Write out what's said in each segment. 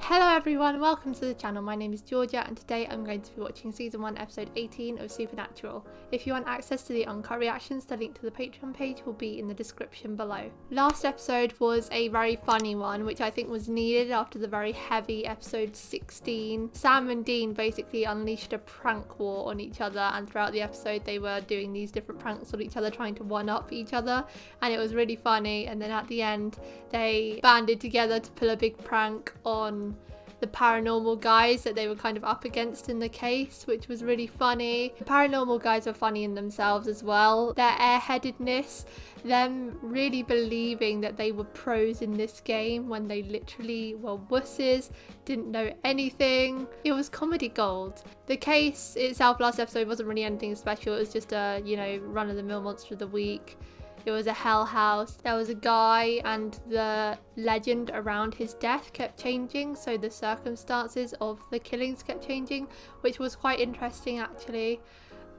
Hello everyone, welcome to the channel. My name is Georgia and today I'm going to be watching season 1 episode 18 of Supernatural. If you want access to the uncut reactions, the link to the Patreon page will be in the description below. Last episode was a very funny one, which I think was needed after the very heavy episode 16. Sam and Dean basically unleashed a prank war on each other, and throughout the episode they were doing these different pranks on each other, trying to one-up each other, and it was really funny. And then at the end they banded together to pull a big prank on the paranormal guys that they were kind of up against in the case, which was really funny. The paranormal guys were funny in themselves as well. Their airheadedness, them really believing that they were pros in this game when they literally were wusses, didn't know anything. It was comedy gold. The case itself last episode wasn't really anything special. It was just a, run-of-the-mill monster of the week. It was a hell house. There was a guy and the legend around his death kept changing, so the circumstances of the killings kept changing, which was quite interesting actually,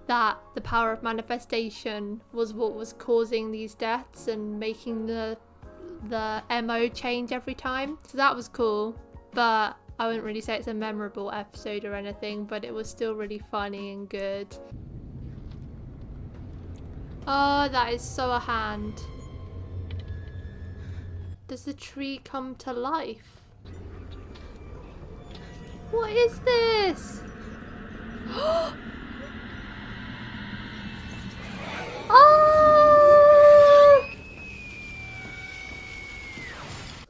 that the power of manifestation was what was causing these deaths and making the MO change every time. So that was cool, but I wouldn't really say it's a memorable episode or anything, but it was still really funny and good. Oh, that is so a hand. Does the tree come to life? What is this? Oh!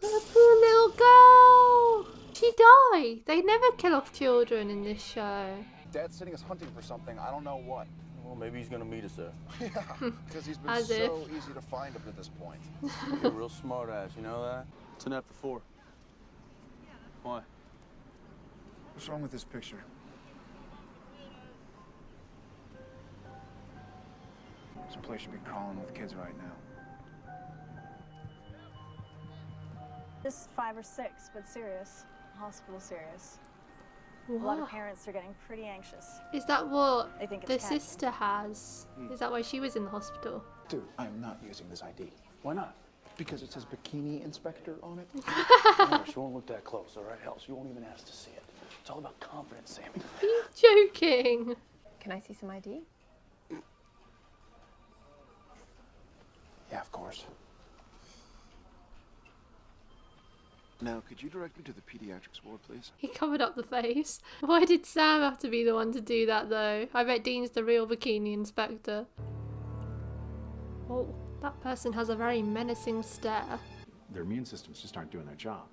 The poor little girl. She died. They never kill off children in this show. Dad's sitting us hunting for something. I don't know what. Well, maybe he's gonna meet us there. Yeah, because he's been so easy to find up to this point. You're a real smart ass, you know that? It's an after 4. Why? What's wrong with this picture? Some place should be crawling with kids right now. Just 5 or 6, but serious. Hospital serious. What? A lot of parents are getting pretty anxious. Is that what They think it's the catching. sister has? Is that why she was in the hospital? Dude, I'm not using this ID. Why not? Because it says bikini inspector on it. No, she won't look that close, all right? Hell, she won't even ask to see it. It's all about confidence, Sammy. Are you joking? Can I see some ID? Yeah, of course. Now, could you direct me to the pediatrics ward, please? He covered up the face. Why did Sam have to be the one to do that though? I bet Dean's the real bikini inspector. Oh, that person has a very menacing stare. Their immune systems just aren't doing their job.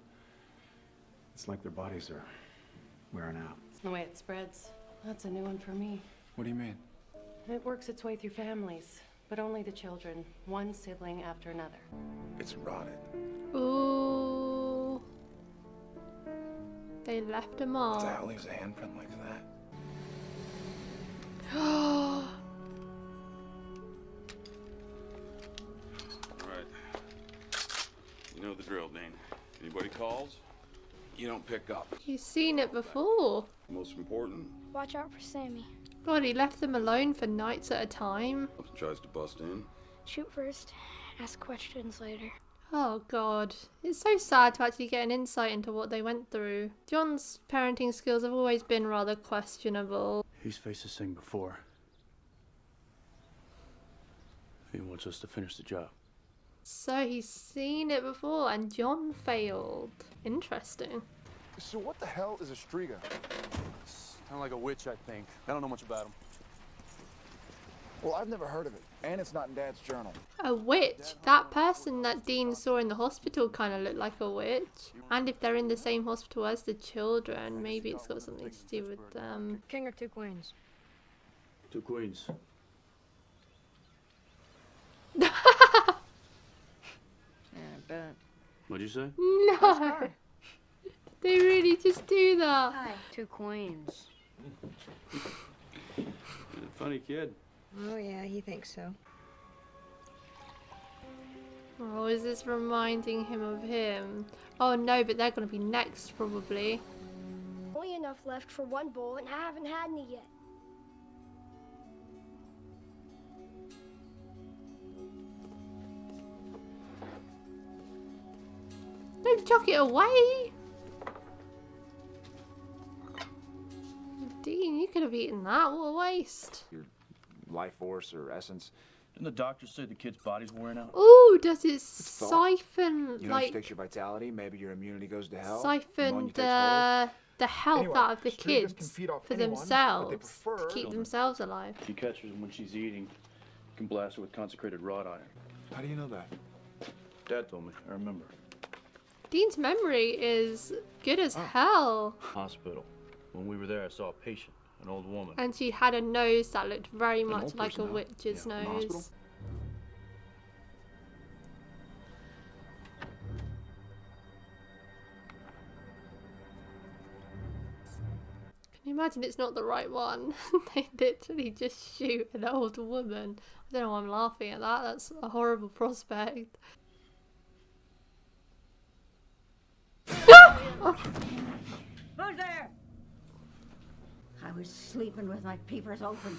It's like their bodies are wearing out. It's the way it spreads. That's a new one for me. What do you mean? It works its way through families, but only the children, one sibling after another. It's rotted. Ooh. They left him What the off. hell leaves a handprint like that? All right. You know the drill, Dane. Anybody calls, you don't pick up. You've seen it before. Most important, Watch out for Sammy. God, he left them alone for nights at a time. if he tries to bust in. Shoot first, ask questions later. Oh God, it's so sad to actually get an insight into what they went through. John's parenting skills have always been rather questionable. He's faced this thing before. He wants us to finish the job. So he's seen it before and John failed. Interesting. So what the hell is a Shtriga? It's kind of like a witch, I think. I don't know much about him. Well, I've never heard of it, and it's not in Dad's journal. A witch? That person that Dean saw in the hospital kind of looked like a witch. And if they're in the same hospital as the children, maybe it's got something to do with them. King or 2 queens? 2 queens. Yeah, I bet. What'd you say? No! They really just do that. Hi. 2 queens. Funny kid. Oh yeah, he thinks so. Oh, is this reminding him of him? Oh no, but they're going to be next probably. Only enough left for 1 bowl and I haven't had any yet. Don't chuck it away. could have eaten that. What a waste. Your life force or essence. Didn't the doctor say the kid's body's wearing out? Ooh, does it thought. siphon, You know, she takes your vitality, maybe your immunity goes to hell. siphon pneumonia the health Anyway, out of the Shtrigas can kids feed off for anyone, but they themselves, prefer to keep themselves alive? If you catch her when she's eating, you can blast her with consecrated wrought iron. How do you know that? Dad told me. I remember. Dean's memory is good as hell. Hospital. When we were there, I saw a patient, an old woman. And she had a nose that looked very much old like a person, huh? witch's Yeah, in the hospital? nose. Can you imagine it's not the right one? They literally just shoot an old woman. I don't know why I'm laughing at that. That's a horrible prospect. Who's there? I was sleeping with my peepers open.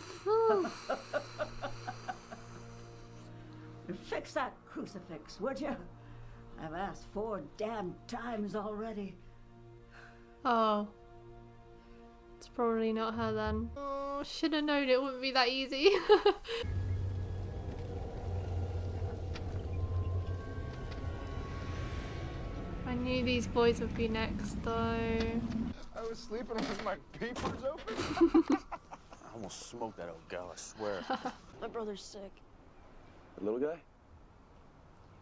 Fix that crucifix, would you? I've asked 4 damn times already. Oh. It's probably not her then. Oh, should have known it wouldn't be that easy. I knew these boys would be next though. I was sleeping with my peepers open. I almost smoked that old gal, I swear. My brother's sick. The little guy?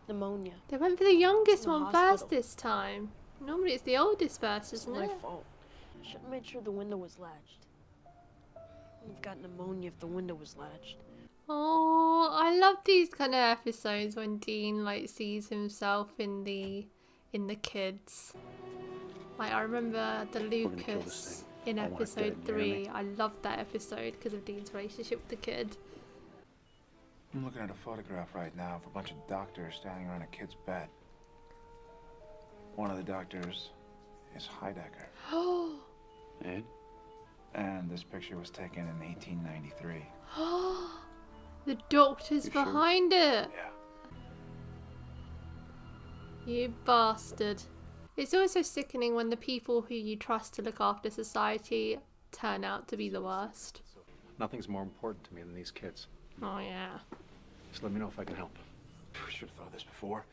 Pneumonia. They went for the youngest In the one hospital. first this time. Normally it's the oldest first, It's isn't my it? fault. I should have made sure the window was latched. I've got pneumonia if the window was latched. Oh, I love these kind of episodes when Dean like sees himself in the kids. Like I remember the gonna kill this Lucas thing. in I want it episode dead, you hear me? 3. I loved that episode because of Dean's relationship with the kid. I'm looking at a photograph right now of a bunch of doctors standing around a kid's bed. One of the doctors is Heidecker. Oh, Ed? And this picture was taken in 1893. the doctor's You sure? behind it. Yeah. You bastard. It's also sickening when the people who you trust to look after society turn out to be the worst. Nothing's more important to me than these kids. Oh yeah. Just let me know if I can help. We should have thought of this before.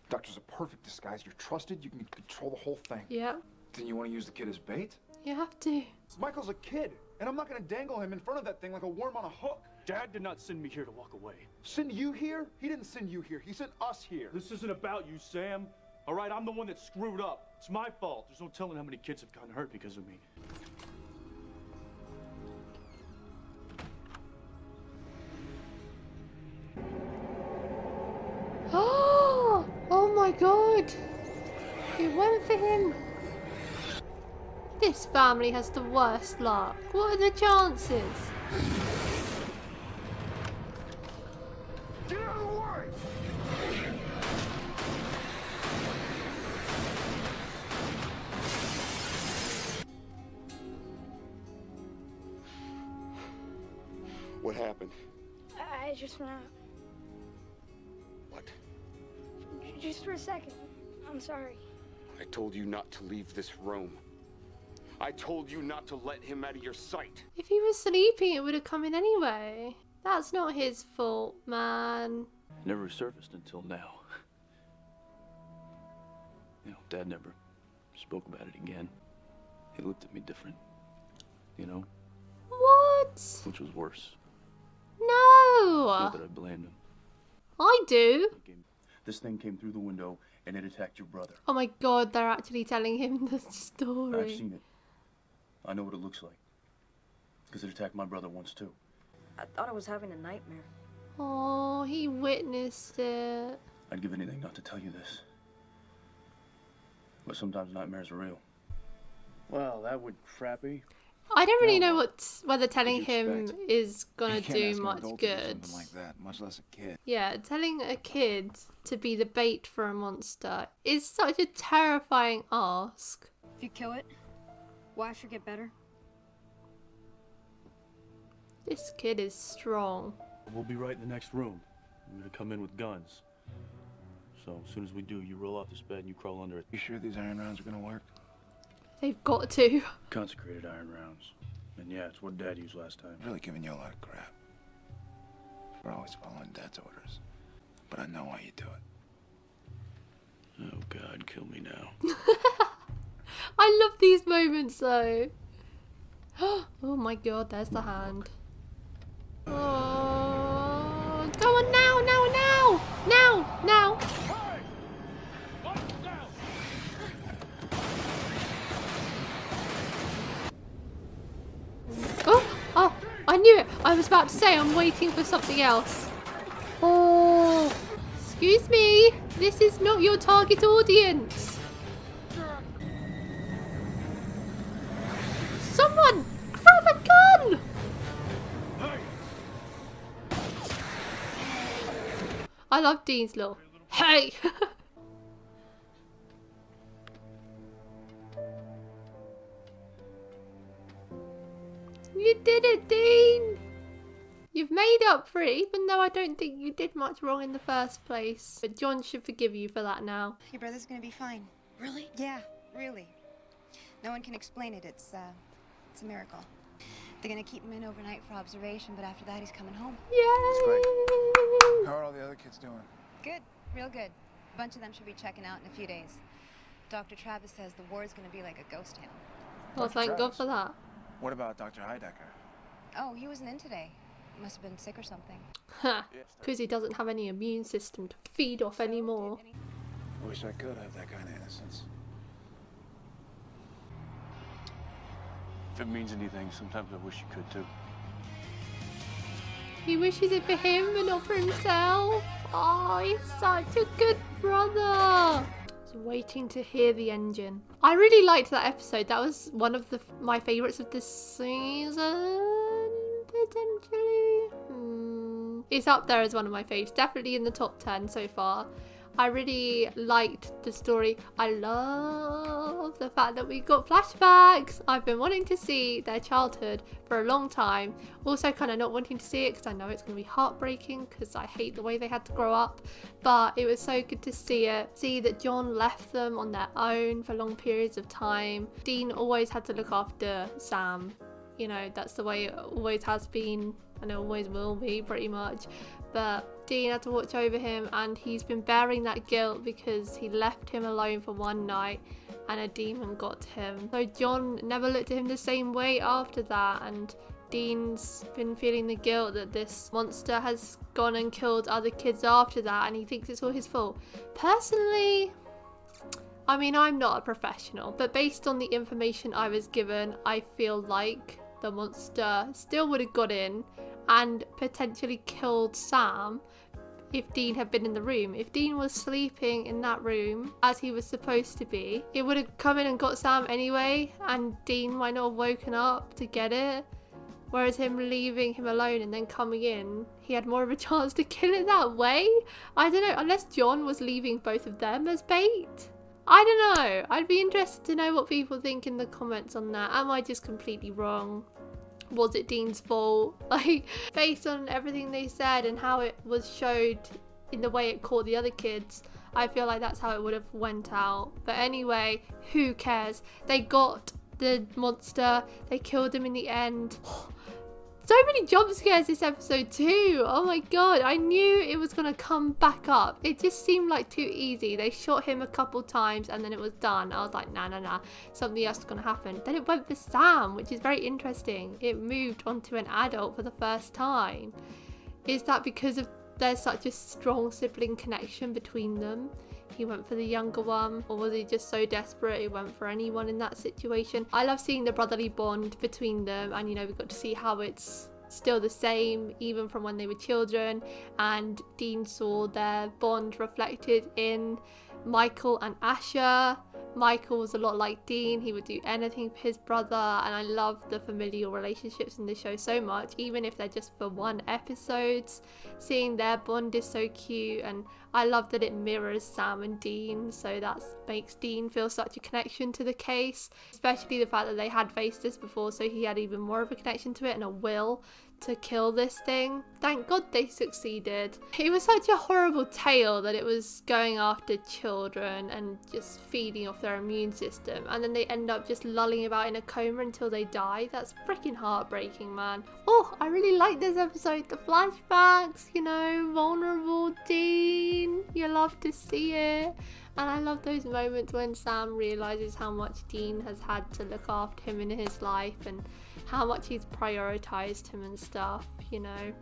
Doctor's a perfect disguise. You're trusted. You can control the whole thing. Yep. Then you want to use the kid as bait? You have to. Michael's a kid, and I'm not going to dangle him in front of that thing like a worm on a hook. Dad did not send me here to walk away. Send you here? He didn't send you here. He sent us here. This isn't about you, Sam. All right, I'm the one that screwed up. It's my fault. There's no telling how many kids have gotten hurt because of me. Oh my god! He went for him! This family has the worst luck. What are the chances? Get out of the way! What happened? I just went out. What? Just for a second. I'm sorry. I told you not to leave this room. I told you not to let him out of your sight. If he was sleeping, it would have come in anyway. That's not his fault, man. Never resurfaced until now. You know, Dad never spoke about it again. He looked at me different. You know, What? which was worse. No! Not that I blamed him. I do. This thing came through the window and it attacked your brother. Oh my god, they're actually telling him the I've story. seen it. I know what it looks like. Because it attacked my brother once too. I thought I was having a nightmare. Oh, he witnessed it. I'd give anything not to tell you this. But sometimes nightmares are real. Well, that would crappy. I don't really Now know what? whether telling What'd you him expect? is gonna You can't do ask an much adult to do good. something like that, much less a kid. Yeah, telling a kid to be the bait for a monster is such a terrifying ask. If you kill it, will Asher get better? This kid is strong. We'll be right in the next room. We're gonna come in with guns. So as soon as we do, you roll off this bed and you crawl under it. You sure these iron rounds are gonna work? They've got to. Consecrated iron rounds. And yeah, it's what Dad used last time. I'm really giving you a lot of crap for always following Dad's orders. But I know why you do it. Oh, God, kill me now. I love these moments though. Oh my God, there's the hand. Oh, go on now, now. Oh, I knew it. I was about to say I'm waiting for something else. Oh, excuse me. This is not your target audience. Someone grab a gun. I love Dean's little hey. You did it, Dean! You've made up for it, even though I don't think you did much wrong in the first place. But John should forgive you for that now. Your brother's gonna be fine. Really? Yeah, really. No one can explain it. It's a miracle. They're gonna keep him in overnight for observation, but after that he's coming home. Yay! How are all the other kids doing? Good, real good. A bunch of them should be checking out in a few days. Dr. Travis says the ward's gonna be like a ghost town. Well, thank God for that. What about Dr. Heidecker? Oh, he wasn't in today. Must have been sick or something. Ha! Because he doesn't have any immune system to feed off anymore. Wish I could have that kind of innocence. If it means anything, sometimes I wish you could too. He wishes it for him and not for himself. Oh, he's such a good brother. Waiting to hear the engine. I really liked that episode. That was one of my favorites of this season, potentially. It's up there as one of my faves. Definitely in the top 10 so far. I really liked the story. I love the fact that we got flashbacks. I've been wanting to see their childhood for a long time. Also kind of not wanting to see it because I know it's going to be heartbreaking because I hate the way they had to grow up. But it was so good to see it. See that John left them on their own for long periods of time. Dean always had to look after Sam. You know, that's the way it always has been and it always will be pretty much. But Dean had to watch over him and he's been bearing that guilt because he left him alone for one night and a demon got to him. So John never looked at him the same way after that, and Dean's been feeling the guilt that this monster has gone and killed other kids after that and he thinks it's all his fault. Personally, I mean, I'm not a professional, but based on the information I was given, I feel like the monster still would have got in and potentially killed Sam if Dean had been in the room. If Dean was sleeping in that room as he was supposed to be, it would have come in and got Sam anyway, and Dean might not have woken up to get it. Whereas him leaving him alone and then coming in, he had more of a chance to kill it that way. I don't know, unless John was leaving both of them as bait. I don't know. I'd be interested to know what people think in the comments on that. Am I just completely wrong? Was it Dean's fault? Like, based on everything they said and how it was showed in the way it caught the other kids, I feel like that's how it would have went out. But anyway, who cares? They got the monster. They killed him in the end. So many jump scares this episode too. Oh my God, I knew it was gonna come back up. It just seemed like too easy. They shot him a couple times and then it was done. I was like, nah, something else is gonna happen. Then it went for Sam, which is very interesting. It moved onto an adult for the first time. Is that because of there's such a strong sibling connection between them? He went for the younger one, or was he just so desperate he went for anyone in that situation? I love seeing the brotherly bond between them, and you know, we got to see how it's still the same even from when they were children, and Dean saw their bond reflected in Michael and Asher. Michael was a lot like Dean. He would do anything for his brother, and I love the familial relationships in the show so much, even if they're just for one episode. Seeing their bond is so cute, and I love that it mirrors Sam and Dean, so that makes Dean feel such a connection to the case, especially the fact that they had faced this before, so he had even more of a connection to it and a will to kill this thing. Thank God they succeeded. It was such a horrible tale that it was going after children and just feeding off their immune system, and then they end up just lulling about in a coma until they die. That's freaking heartbreaking, man. Oh, I really like this episode. The flashbacks, you know, vulnerable Dean. You love to see it. And I love those moments when Sam realizes how much Dean has had to look after him in his life and how much he's prioritized him and stuff, you know.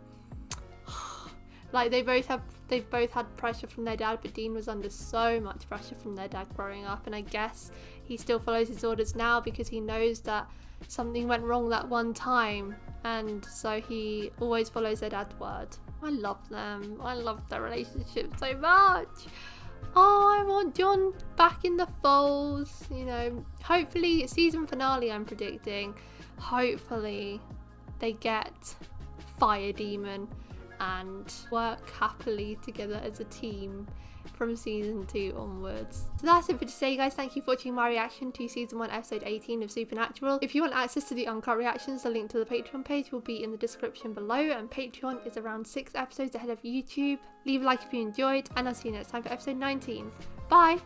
Like they've both had pressure from their dad, but Dean was under so much pressure from their dad growing up, and I guess he still follows his orders now because he knows that something went wrong that one time, and so he always follows their dad's word. I love them. I love their relationship so much. Oh, I want John back in the fold, you know. Hopefully, season finale I'm predicting, hopefully they get Fire Demon and work happily together as a team from season 2 onwards. So that's it for today, guys. Thank you for watching my reaction to season 1 episode 18 of Supernatural. If you want access to the uncut reactions, the link to the Patreon page will be in the description below, and Patreon is around 6 episodes ahead of YouTube. Leave a like if you enjoyed, and I'll see you next time for episode 19. Bye!